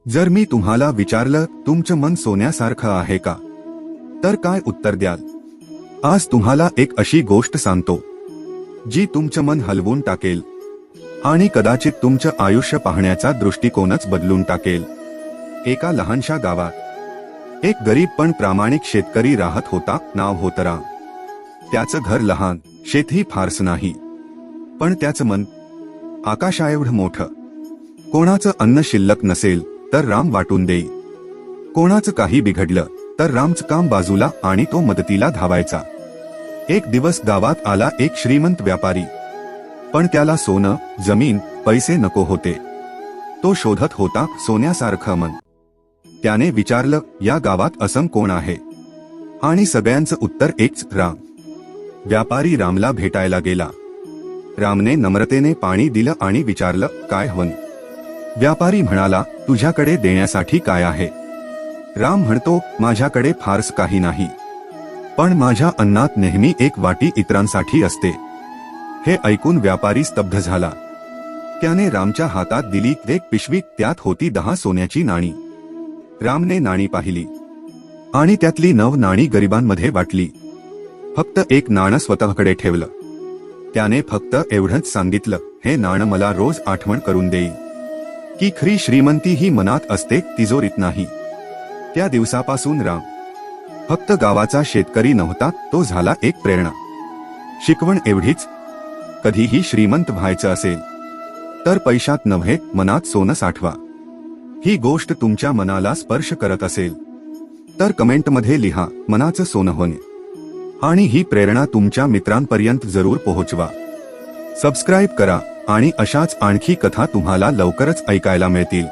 जर मी तुम्हाला विचारलं तुमचं मन सोन्यासारखं आहे का, तर काय उत्तर द्याल? आज तुम्हाला एक अशी गोष्ट सांगतो जी तुमचं मन हलवून टाकेल आणि कदाचित तुमचं आयुष्य पाहण्याचा दृष्टिकोनच बदलून टाकेल. एका लहानशा गावात एक गरीब पण प्रामाणिक शेतकरी राहत होता. नाव होतं राम. त्याचं घर लहान, शेतही फारसं नाही, पण त्याचं मन आकाशाएवढं मोठं. कोणाचं अन्न शिल्लक नसेल तर राम वाटून देई. कोणाचं काही बिघडलं तर रामचं काम बाजूला आणि तो मदतीला धावायचा. एक दिवस गावात आला एक श्रीमंत व्यापारी, पण त्याला सोनं, जमीन, पैसे नको होते. तो शोधत होता सोन्यासारखं मन. त्याने विचारलं, या गावात असं कोण आहे? आणि सगळ्यांचं उत्तर एकच, राम. व्यापारी रामला भेटायला गेला. रामने नम्रतेने पाणी दिलं आणि विचारलं, काय हवं? व्यापारी म्हणाला, तुझ्याकडे देण्यासाठी काय आहे? राम म्हणतो, माझ्याकडे फारस काही नाही, पण माझ्या अन्नात नेहमी एक वाटी इतरांसाठी असते. हे ऐकून व्यापारी स्तब्ध झाला. त्याने रामच्या हातात दिली एक पिशवी. त्यात होती 10 सोन्याची नाणी. रामने नाणी पाहिली आणि त्यातली 9 नाणी गरिबांमध्ये वाटली. फक्त एक नाणं स्वतःकडे ठेवलं. त्याने फक्त एवढंच सांगितलं, हे नाणं मला रोज आठवण करून देई की खरी श्रीमंती ही मनात असते, तिजोरीत नाही. त्या दिवसापासून राम फक्त गावाचा शेतकरी नव्हता, तो झाला एक प्रेरणा. शिकवण एवढीच, कधीही श्रीमंत व्हायचं असेल तर पैशात नव्हे, मनात सोनं साठवा. ही गोष्ट तुमच्या मनाला स्पर्श करत असेल तर कमेंटमध्ये लिहा, मनाचं सोनं होणे. आणि ही प्रेरणा तुमच्या मित्रांपर्यंत जरूर पोहोचवा. सबस्क्राईब करा आणि अशाच आणखी कथा तुम्हाला लवकरच ऐकायला मिळतील.